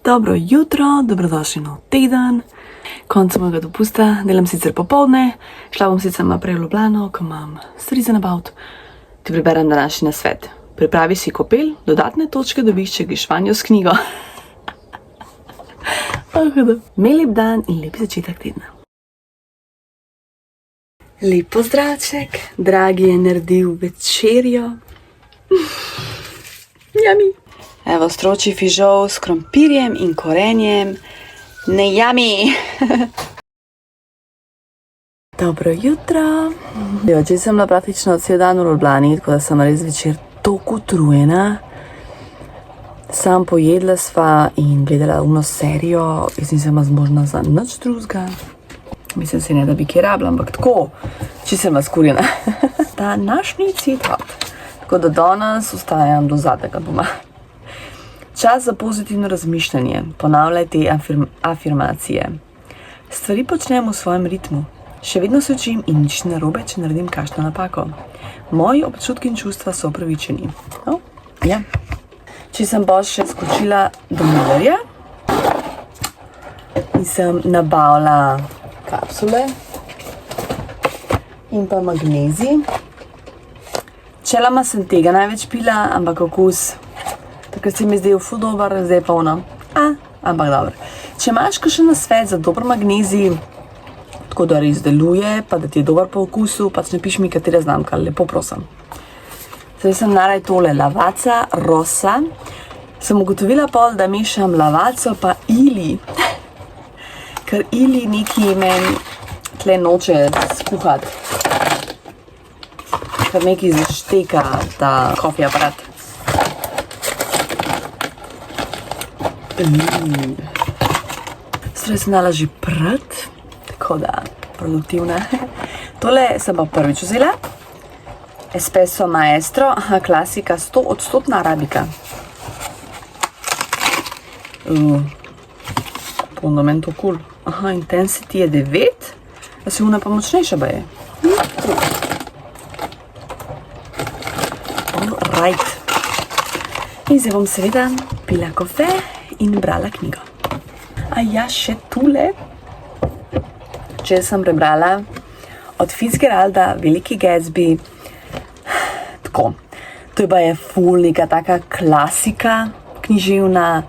Dobro jutro, dobrodošli nov teden. Konec mojega dopusta, delam sicer popoldne, šla bom sicer malo prej v Ljubljano, ko imam stvari za nabaviti. Ti preberem današnji nasvet. Pripravi si kopel, dodatne točke dobiš, če greš vanjo s knjigo. Imej lep dan in lep začetek tedna. Lep pozdravček, dragi je naredil večerjo. Jami. Evo, stroči fižol s krompirjem in korenjem. Ne jami! Dobro jutro. Če sem bila praktično cel dan v Ljubljani, tako da sem res večer toliko utrujena. Sam pojedla sva in gledala uno serijo. Jaz nisem zmožna za nič drugega. Mislim si ne, da bi kje rabila, ampak tako, če sem skurjena. Današnji citat. Tako da danes ostajam do zadnjega doma. Čas za pozitivno razmišljanje. Ponavljaj te afirmacije. Stvari počnem v svojem ritmu. Še vedno se učim in nič narobe, če naredim kakšno napako. Moji občutki in čustva so upravičeni. Ja. Če sem pa še skočila do Millerja in sem nabavila kapsule in pa magnezij. Čeloma sem tega največ pila, ampak okus takrat se mi je zdel ful dober, zdaj pa ono. Ampak dobro. Če imaš kakšen nasvet za dober magnezij, tako da res deluje, pa da ti je dober po okusu, pač napiš mi, katera znamka, lepo prosim. Zdaj sem naraj tole lavaca rosa. Sem ugotovila pol, da mešam lavaco pa ili. Ker ili neki meni tle noče skuhati. Ker neki zašteka ta kofi aparat. Zdaj sem dala že prd, tako da produktivna. Tole sem pa prvič vzela. Espresso Maestro, klasika, 100% arabika. Fundamento cool. Intensity je 9, da si una pa močnejša baje. Alright. In zdaj bom seveda pila kofe in brala knjigo. Še tule. Če sem prebrala od Fitzgeralda Veliki Gatsby. Tako. To je baje ful neka taka klasika književna.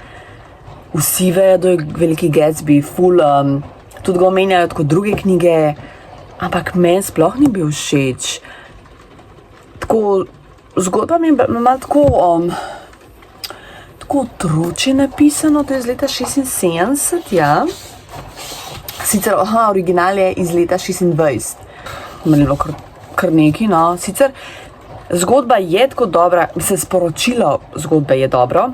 Vsi vejo, da je Veliki Gatsby ful, tudi ga omenjajo kot druge knjige, ampak meni sploh ni bil všeč. Tako, zgodba mi je malo tako otročje napisano, to je iz leta 76, ja. Sicer, original je iz leta 26. Meni je bilo kar nekaj, no. Sicer, zgodba je tako dobra, mislim, sporočilo zgodbe je dobro.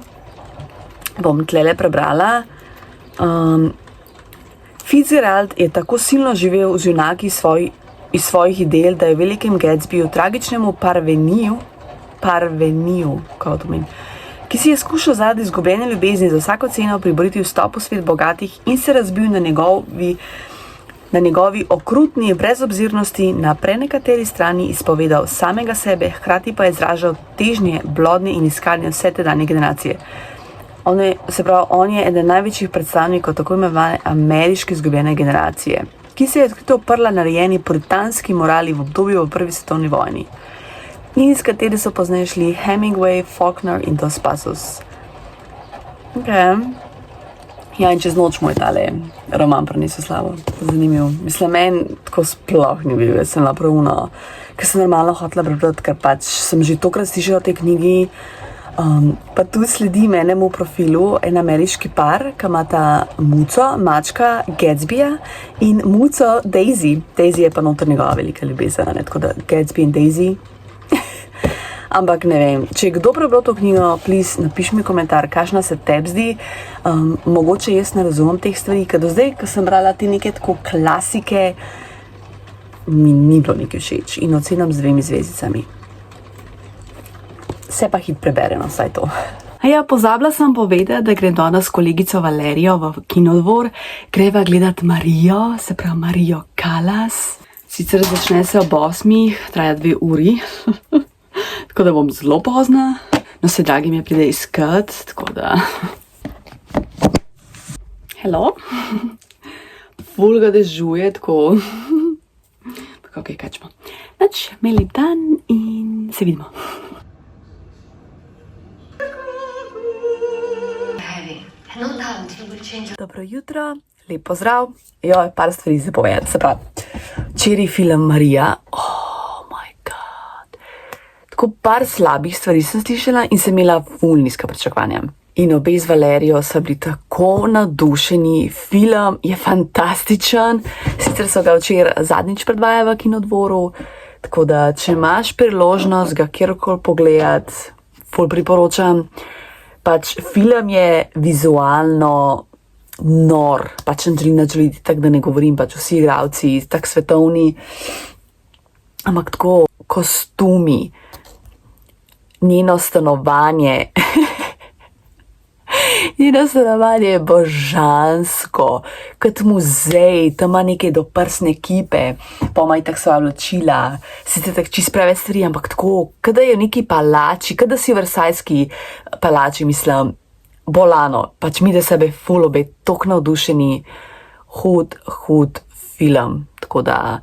Bom tlele prebrala. Fitzgerald je tako silno živel z junaki iz svojih idej, da je v Velikem Gatsbyju tragičnemu parveniju, kako to meni, ki si je skušal zaradi izgubljene ljubezni za vsako ceno priboriti vstop v svet bogatih in se razbil na njegovi okrutni brezobzirnosti, na prenekateri strani izpovedal samega sebe, hkrati pa je izražal težnje, blodnje in iskanje vse te danje generacije. On je eden največjih predstavnikov tako imenovane ameriške izgubljene generacije, ki se je odkrito oprla narejeni puritanski morali v obdobju v prvi svetovni vojni. In iz kateri so pozneje šli Hemingway, Faulkner in Dos Passos. Ja, in čez noč moj tale roman prinesel slavo. Zanimiv. Mislim, meni tako sploh ni bil, jaz sem napravuna, ker sem normalno hotela prebrati, ker pač sem že tokrat slišala o tej knjigi. Pa tudi sledi menemu profilu en ameriški par, ki imata muco, mačka Gatsbyja in muco Daisy. Daisy je pa noter njegova velika ljubezen, tako da Gatsby in Daisy. Ampak ne vem, če je kdo prebral to knjigo, please napiš mi komentar, kakšna se tebi zdi. Mogoče jaz ne razumem teh stvari, ker do zdaj, ko sem brala te neke tako klasike, mi ni bilo nekaj všeč in ocenam z 2 zvezdicami. Se pa hit prebereno, vsaj to. Pozabila sem povedati, da grem danes s kolegico Valerijo v kinodvor. Greva gledat Marijo, se pravi Marijo Callas. Sicer začne se ob 8, traja 2 uri. Tako da bom zelo pozna. No, se dragi me pride iskat, tako da Hello. Ful ga dežuje, tako. Tako, ok, kaj čemo. Nač, imej lep dan in se vidimo. Dobro jutro, lep pozdrav. Joj, par stvari za povedati, se pravi. Včeraj film Marija. Oh my god. Tako par slabih stvari sem slišala in sem imela ful nizka pričakovanja. In obe z Valerijo so bili tako navdušeni. Film je fantastičen. Sicer so ga včeraj zadnjič predvajali v Kinodvoru, tako da če imaš priložnost ga kjerkoli pogledati, ful priporočam. Pač film je vizualno nor, pač Angelina Jolie, tako da ne govorim, pač vsi igralci, tako svetovni, ampak tako kostumi, njeno stanovanje, njeno stanovanje je božansko, kot muzej, tam ima neke doprsne kipe, pa ima itak svoja oblačila, sicer tako čist prave stvari, ampak tako, kada je v neki palači, kada si v Versajski palači, mislim, bolano, pač mi da sebe ful obe tok navdušeni, hud film, tako da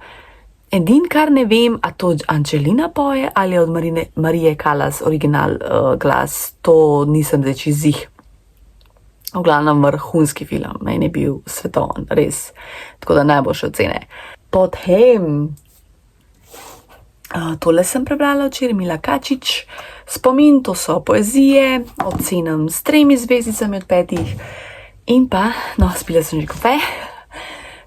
edin, kar ne vem, a to Angelina poje ali od Marije Callas original glas, to nisem zdaj čist zih. V glavnem vrhunski film, meni je bil svetovan, res, tako da najboljše ocene. Potem, tole sem prebrala včeraj, Mila Kačič, Spomin, to so poezije, ocenim s 3 zvezdicami od 5. In pa, no, spila sem že kafe,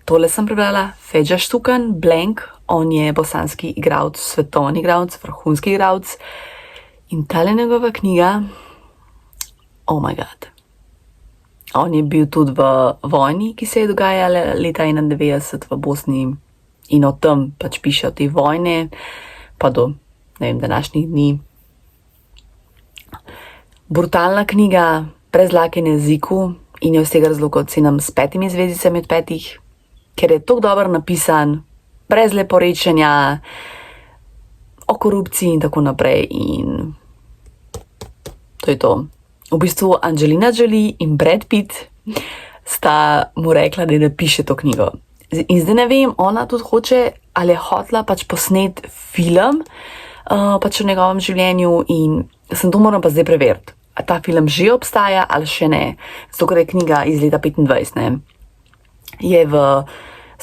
tole sem prebrala, Feđa Štukan, Blank, on je bosanski igralec, svetovni igralec, vrhunski igralec. In tale njegova knjiga, oh my god. On je bil tudi v vojni, ki se je dogajala leta 91 v Bosni in o tem pač piše o tej vojne, pa do, ne vem, današnjih dni. Brutalna knjiga, brez dlake na jeziku in jo z tega razloga ocenim s 5 zvezdicami od 5, ker je tako dobro napisan, brez leporečenja, o korupciji in tako naprej in to je to. V bistvu Angelina Jolie in Brad Pitt sta mu rekla, da napiše to knjigo. In zdaj ne vem, ona tudi hoče, ali je hotela pač posneti film pač o njegovem življenju in sem to moram pa zdaj preveriti. A ta film že obstaja ali še ne? Zato, ker je knjiga iz leta 25, ne? Je v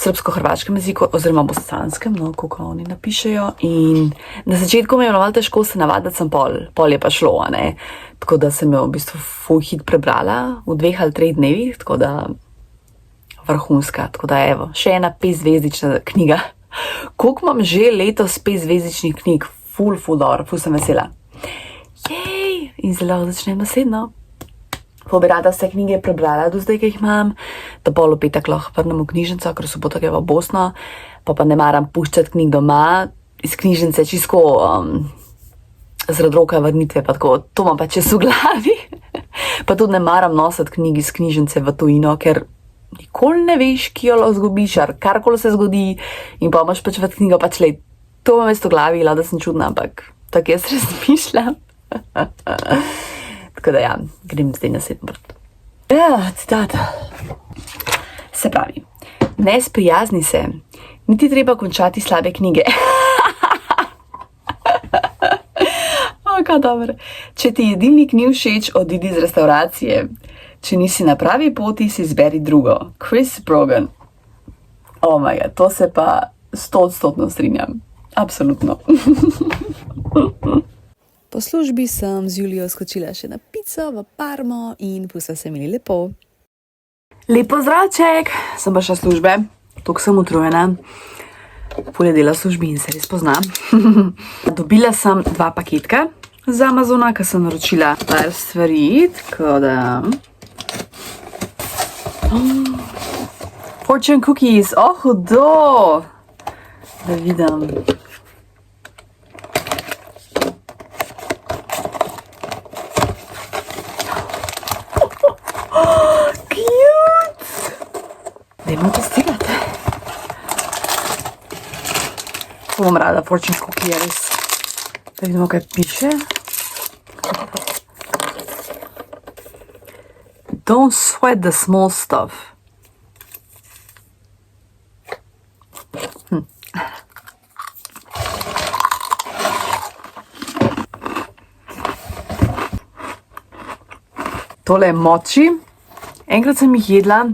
srbsko-hrvaškem jeziku oziroma bosanskem, no, kako oni napišejo. In na začetku me je malo težko se navaditi, sem pol je pa šlo, ne. Tako da sem jo v bistvu ful hit prebrala v 2 ali 3 dnevih, tako da vrhunska. Tako da evo, še ena 5-zvezdična knjiga. Koliko imam že letos 5-zvezdičnih knjig? Ful dobro, ful sem vesela. Jej! In zelo začnem naslednjo. Bi rada vse knjige prebrala do zdaj, ki jih imam, da pol v petek lahko vrnem v knjižnico, ker v soboto greva v Bosno, pa ne maram puščati knjig doma, iz knjižnice čisto zaradi roka vrnitve, pa tako, to imam pa čez v glavi. Pa tudi ne maram nositi knjig iz knjižnice v tujino, ker nikoli ne veš, ki jo lahko zgubiš, ali karkoli se zgodi in pa imaš pač v knjigo, pač lej, to imam jaz v glavi, da sem čudna, ampak tako jaz razmišljam. Tako da ja, grem zdaj na 7 vrt. Ja, citat. Se pravi, ne sprijazni se, niti treba končati slabe knjige. Kaj dobro. Če ti jedilnik ni všeč, odidi iz restauracije. Če nisi na pravi poti, si izberi drugo. Chris Brogan. Oh my god, to se pa 100% strinjam. Absolutno. Po službi sem z Julijo skočila še na pico v Parmo in vse se mi lepo. Lep pozdravček, sem pa še službe, toliko sem utrujena. Ful je dela v službi in se res poznam. Dobila sem 2 paketka z Amazona, ker sem naročila par stvari, tako da... Fortune cookies, hudo! Da vidim. Dajmo testirati. To bom rada, fortune cookie je res. Da vidimo, kaj piše. Don't sweat the small stuff. Tole je moči. Enkrat sem jih jedla,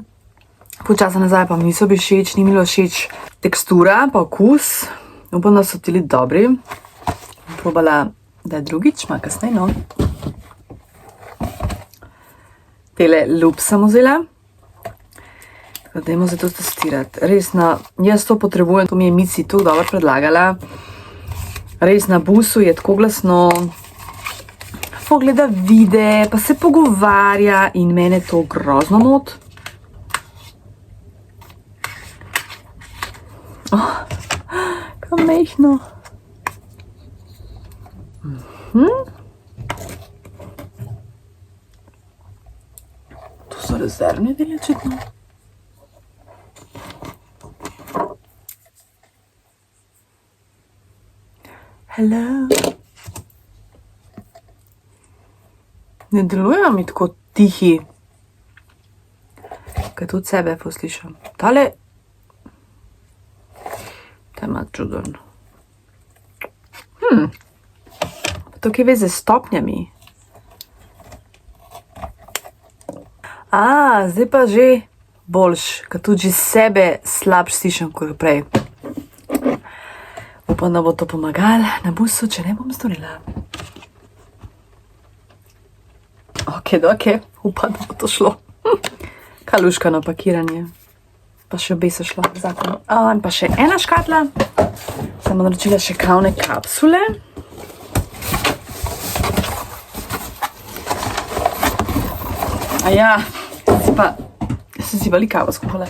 počasa nazaj pa mi niso bili všeč, ni mi bilo všeč tekstura pa okus. Upam, da so bili dobri. Probala, da je drugič, malo kasneje, no. Tele lup sem vzela. Tako, dajmo zdaj to testirati. Res jaz to potrebujem, to mi je Mici tako dobro predlagala. Res na busu je tako glasno. Pogleda videe, pa se pogovarja in mene to grozno moti. Kaj mehno. To so rezervni deli, očitno. Hello. Ne delujejo mi tako tihi, kaj tudi sebe poslišam. Tale je malo čuden. To kaj veze s stopnjami. Zdaj pa že boljš, kaj tudi že sebe slabš slišam kot prej. Upam, da bo to pomagalo na busu, če ne bom storila. Ok, upam, da bo to šlo. Kaluškano pakiranje. Pa še obe so šlo v zakon. In pa še ena škatla. Sem naročila še kavne kapsule. Sem si vali kavo skuhala.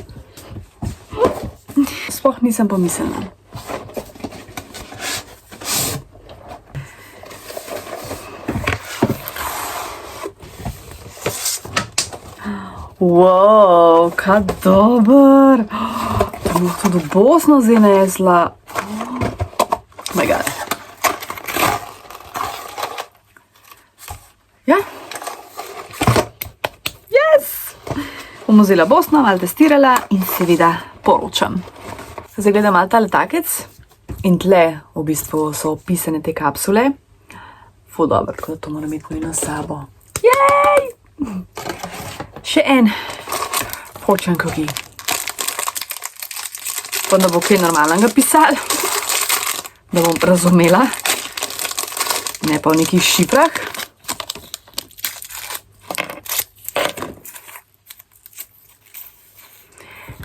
Sploh nisem pomislila. Wow, kaj dober. Bom tudi v Bosno zdaj nesla. Oh my god. Ja. Yes! Bom vzela Bosno, malo testirala in seveda poročam. Zdaj gledam malo ta letakec in tle v bistvu so opisane te kapsule. Ful dobro, tako da to moram imeti nujno s sabo. Jej! Še en fortune cookie. Pa da bo kaj normalnega pisal, da bom razumela, ne pa v nekih šifrah.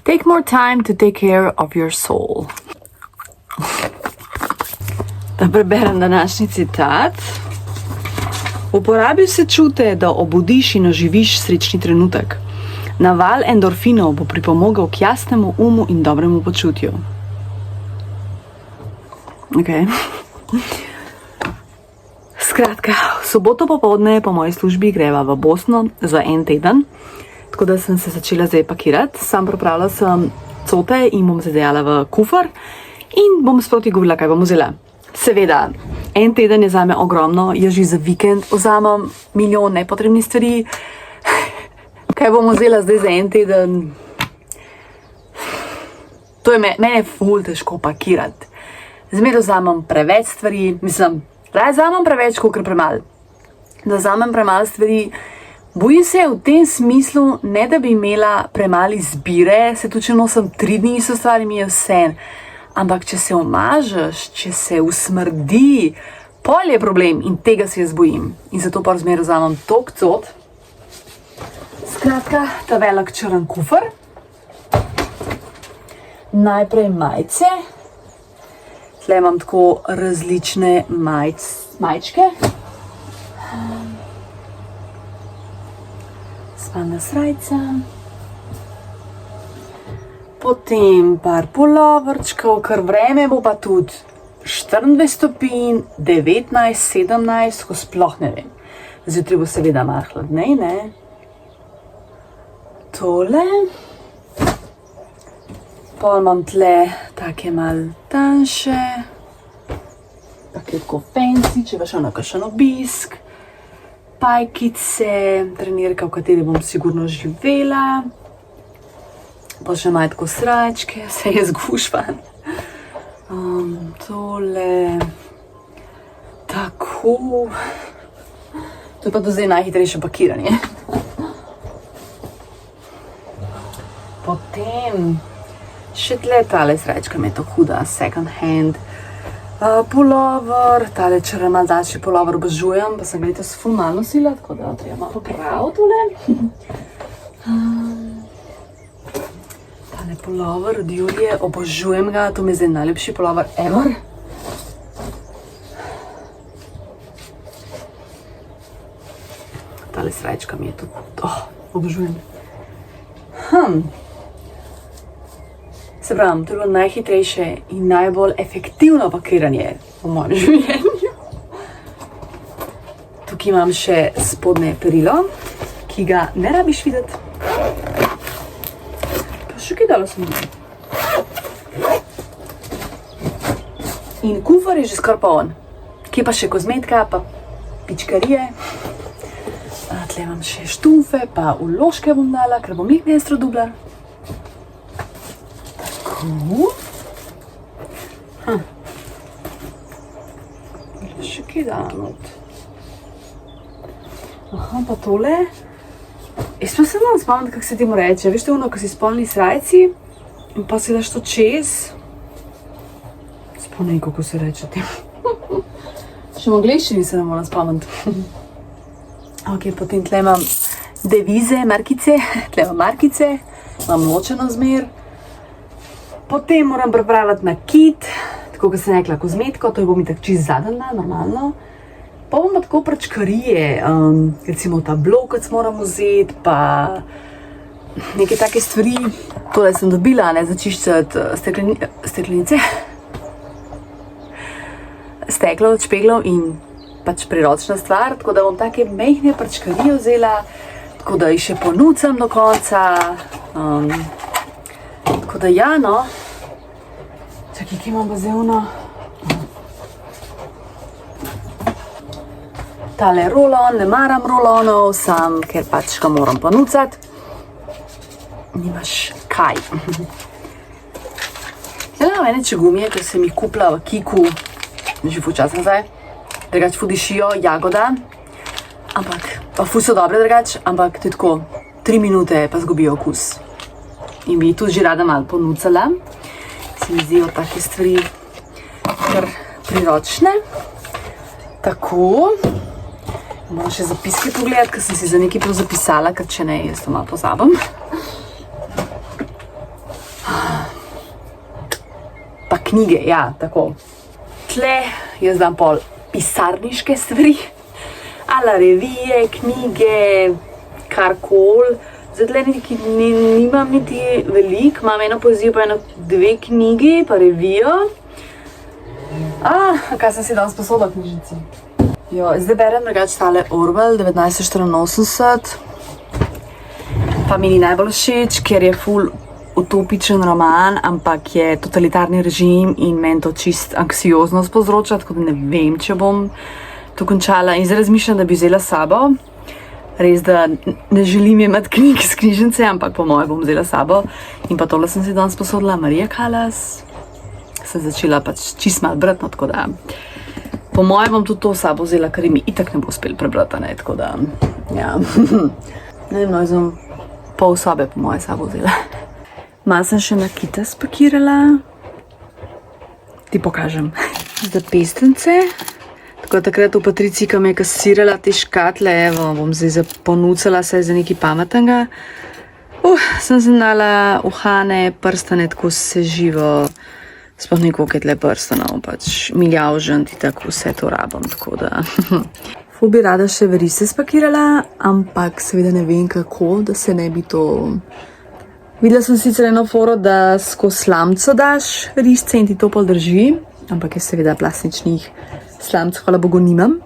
Take more time to take care of your soul. Da preberem današnji citat. Uporabi se čute, da obudiš in oživiš srečni trenutek. Naval endorfinov bo pripomogel k jasnemu umu in dobremu počutju. Ok. Skratka, v soboto popoldne po moji službi greva v Bosno za en teden, tako da sem se začela zdaj pakirati. Sam pripravila sem cote in bom se dejala v kufer in bom sproti govorila, kaj bom vzela. Seveda, en teden je zame ogromno, jaz že za vikend vzamem milijon nepotrebnih stvari. Kaj bom vzela zdaj za en teden? To je mene je ful težko pakirati. Zmeraj vzamem preveč stvari, raje vzamem preveč, kakor premalo. Da vzamem premalo stvari, bojim se v tem smislu, ne da bi imela premalo izbire, se tudi če nosim 3 dni isto stvari, mi je vseeno. Ampak če se omažeš, če se usmrdi, pol je problem in tega se jaz bojim. In zato pa zmeraj vzamem toliko cot. Skratka, ta velik črn kufer. Najprej majice. Tle imam tako različne majčke. Spalna srajca. Potem par puloverčkov, ker vreme bo pa tudi 24 stopinj, 19, 17, ko sploh ne vem. Zjutraj bo seveda malo hladnej, ne? Tole. Pol imam tle take malo tanjše. Take tako fancy, če bo šel na kakšen obisk. Pajkice, trenirka, v kateri bom sigurno živela. Pa še malo tako srajčke, vse je zgušvan. Tole. Tako. To je pa do zdaj najhitrejše pakiranje. Potem še tle tale srečka mi je to huda, second hand pulover, tale črnadači pulover obožujem, pa sem ga letos ful malo nosila, tako da treba malo poprav tole. Tale pulover od Julije, obožujem ga, to mi je zdaj najlepši pulover ever. Tale srečka mi je tudi, obožujem. Se pravim, to je bilo najhitrejše in najbolj efektivno pakiranje v mojem življenju. Tukaj imam še spodnje perilo, ki ga ne rabiš videti. Pa še kaj dalo sem videti. In kufer je že skoraj poln. Kje pa še kozmetika, pa pičkarije. Tle imam še štumfe, pa vložke bom dala, ker bom jih mestro dubla. Še kaj dala not. Aha, pa tole. Jaz pa se znam spomniti, kako se temu reče. Veš to ono, ko si spolni srajci in pa si daš to čez. Spomnim, kako se reče temu. Še v angleščini se ne moram spomniti. Ok, potem tle imam devize, markice. Tle imam markice, imam ločeno zmer. Potem moram pripraviti nakit, tako kot sem rekla, kozmetiko, to je bom itak čist zadnja, normalno. Pa bom pa tako pračkarije, recimo ta blokec moram vzeti, pa neke take stvari. Tole sem dobila, ne, za čiščati steklenice. Steklo od špeglov in pač priročna stvar, tako da bom take mehne pračkarije vzela, tako da jih še ponucam do konca. Tako da ja, no. Čakaj, kje imam pa zdaj ono? Tale rolon, ne maram rolonov, sam, ker pač ga moram ponucati. Nimaš kaj. Zdaj imam ene čegumije, ki sem jih kupila v Kiku, že ful čas nazaj. Drugač ful dišijo, jagoda. Ampak, ful so dobre drugač, ampak to je tako 3 minute pa zgubijo okus. In bi tudi že rada malo ponucala. Se mi zdijo take stvari kar priročne. Tako. Moram še zapiske pogledati, ker sem si za nekaj prav zapisala, ker če ne, jaz to malo pozabim. Pa knjige, ja, tako. Tle jaz dam pol pisarniške stvari. Ala revije, knjige, karkoli. Zdaj tle nimam niti veliko, imam eno poezijo, pa 2 knjigi, pa revijo. Kaj sem si danes posodila v knjižnici? Zdaj berem drugač tale Orwell 1984. Pa mi ni najbolj všeč, ker je ful utopičen roman, ampak je totalitarni režim in meni to čist anksioznost povzroča, tako da ne vem, če bom to končala. In zdaj razmišljam, da bi vzela s sabo. Res, da ne želim imeti knjig iz knjižnice, ampak po moje bom vzela s sabo. In pa tole sem si danes posodila Maria Callas. Sem začela pač čist malo brati, no, tako da po moje bom tudi to s sabo vzela, ker mi itak ne bo uspel prebrati, ne, tako da, ja. Ne vem, no, sem pol sobe po moje s sabo vzela. Malo sem še nakita spakirala. Ti pokažem. Za pestence. Tako da takrat v Patrici, ki me je kasirala te škatle, evo, bom zdaj ponucala se za nekaj pametnega. Sem se dala uhane, prstane, tako se živo, sploh koliko je tle prstanov, pač milijavžent in tako vse to rabim, tako da. Ful bi rada še verise spakirala, ampak seveda ne vem kako, da se ne bi to. Videla sem sicer eno foro, da skozi slamco daš risce in ti to pol drži, ampak je seveda plastičnih slamc, hvala Bogu, nimam.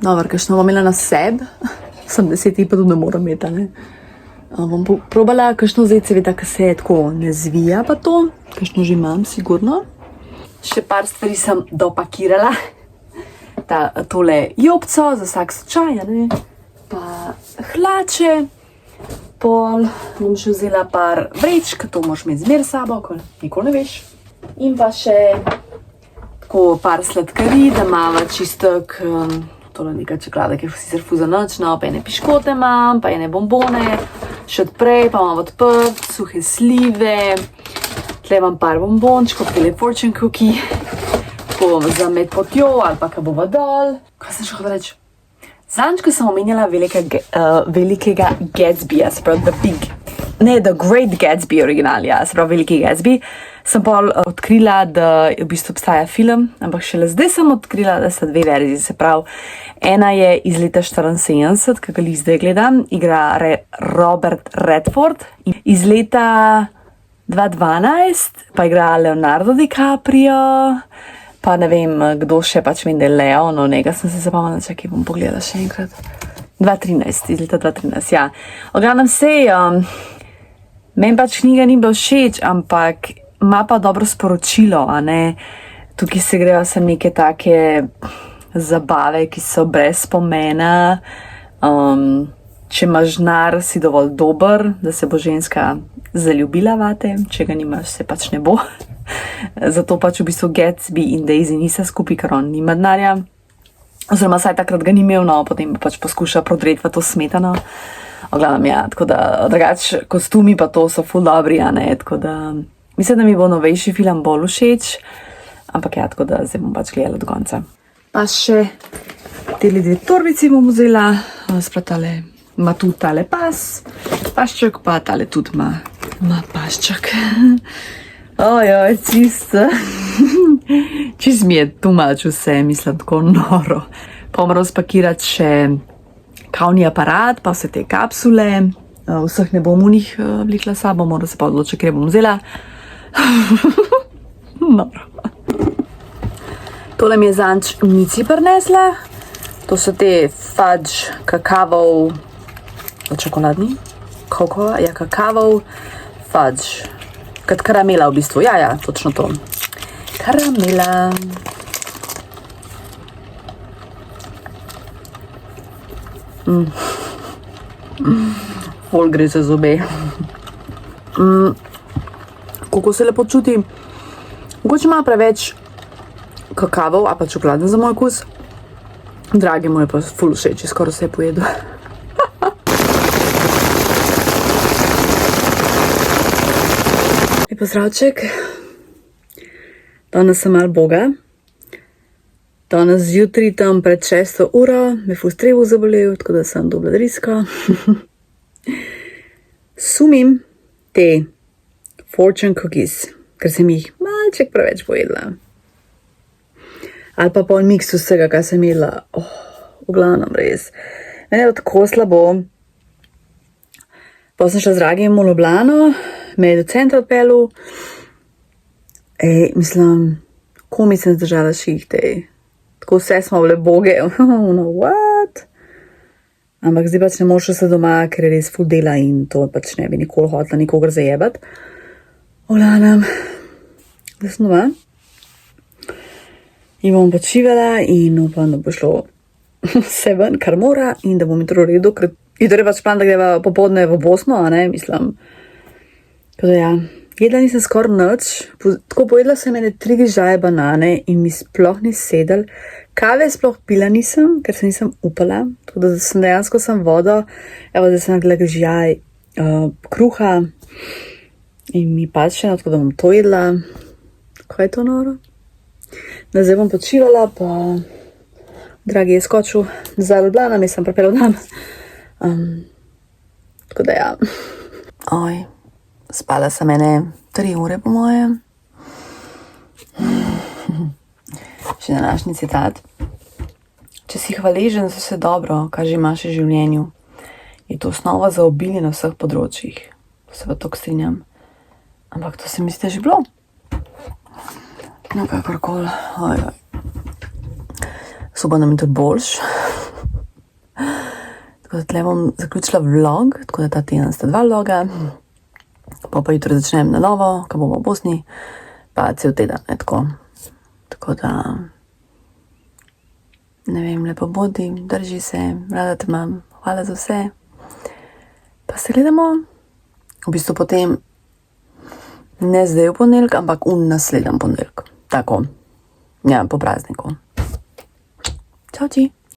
Dobar, kakšno bom imela na sebi, sem 10 pa tudi ne moram imeti, ne. Bom probala kakšno zdaj, seveda, ki se tako ne zvija pa to, kakšno že imam, sigurno. Še par stvari sem dopakirala. Tole jopco za vsak slučaj, ne. Pa hlače. Pol bom še vzela par vrečk, to moraš imeti zmer s sabo, ko nikoli ne veš. In pa še tako par sladkarij, da imamo čistek, tole nekaj čokolade, ki je sicer ful za noč, no, pa ene piškote imam, pa ene bombone, še odprej pa imam odprt, suhe slive, tle imam par bombončkov, tele fortune cookie, tako za med potjo ali pa ka bova dol. Kaj sem še hodila reči? Zadnjič, ko sem omenjala velikega Gatsbyja, se pravi The Great Gatsby original, ja, se pravi Veliki Gatsby, sem pa odkrila, da v bistvu obstaja film, ampak šele zdaj sem odkrila, da sta dve verziji, se pravi, ena je iz leta 74, ki ga zdaj gledam, igra Robert Redford, iz leta 2012 pa igra Leonardo DiCaprio, pa ne vem, kdo še, pač vem, da je Leo, no njega sem se zapomnila, čakaj, bom pogledala še enkrat. 2013, iz leta 2013, ja. Oglavnem sej, meni pač knjiga ni bila všeč, ampak ima pa dobro sporočilo, a ne. Tukaj se grejo sem neke take zabave, ki so brez pomena. Če imaš denar, si dovolj dober, da se bo ženska zaljubila vate, če ga nimaš, se pač ne bo. Zato pač v bistvu Gatsby in Daisy nista skupaj, ker on nima denarja. Oziroma, saj takrat ga ni imel, no, potem pa pač poskuša prodreti v to smetano. Oglavnem, ja, tako da, drugač, kostumi pa to so ful dobri, a ne, tako da, mislim, da mi bo novejši film bolj všeč, ampak ja, tako da zdaj bom pač gledala do konca. Pa še tele dve torbici bom vzela, spratale, ima tu tale pašček, pa tale tudi ima pašček. Ojoj, čisto mi je tumač vse, mislim, tako noro. Pa moram spakirati še kavni aparat, pa vse te kapsule, vseh ne bom v njih vlekla sabo, moram se pa odločiti, kje bom vzela. Noro. Tole mi je zanč Mici prinesla, to so te fudge kakavov, čokoladni, ja, kakavov fudge. Kot karamela v bistvu, ja, točno to. Karamela. Ful gre za zobe. Kako se lepo čuti. Mogoče ima preveč kakavov, a pa čokolade za moj okus. Dragi mu je pa ful všeč, skoraj vse pojedu. Pozdravček, danes sem malo boga, danes zjutraj tam pred 6. uro me ful strevo zabolel, tako da sem dobila drisko. Sumim te fortune cookies, ker sem jih malček preveč pojedla. Ali pa pol miks vsega, kar sem jedla, v glavnem res. Mene je tako slabo, pa sem šla z Dragim v Ljubljano, me je do centra odpeljal, mislim, komi sem zdržala šihte, tako vse smo bile boge, no what? Ampak zdaj pač ne moš se doma, ker je res ful dela in to pač ne bi nikoli hotela nikogar zajebat. Olanem, da sem doma in bom počivala in upam, da bo šlo vse ven, kar mora in da bom jutro v redu, ker jutro je pač plan, da greva popoldne v Bosno, a ne, mislim. Tako da ja, jedla nisem skoraj nič, tako pojedla sem ene 3 grižaje banane in mi sploh ni sedel. Kave sploh pila nisem, ker se nisem upala, tako da sem dejansko vodo, evo zdaj sem naredila grižaj kruha in mi pač še, tako da bom to jedla. Kaj je to noro? Da zdaj bom počivala, pa Dragi je skočil za Ljubljana, mi sem pripeljal tam. Tako da ja. Oj. Spala sem ene 3 ure po moje. Še današnji citat. Če si hvaležen za vse dobro, kar že imaš v življenju, je to osnova za obilje na vseh področjih. Se pa tako strinjam. Ampak to se mi zdi že bilo. No, kakorkoli. Soba nam je tudi boljš. Tako da tle bom zaključila vlog, tako da ta teden sta 2 vloga. Pa jutro začnem na novo, ko bomo v Bosni, pa cel teden, tako. Tako da, ne vem, lepo bodi, drži se, rada te imam, hvala za vse. Pa se gledamo, v bistvu potem Ne zdaj v ponedeljek, ampak v naslednjem ponedeljek. Tako, ja, po prazniku. Čau, ti.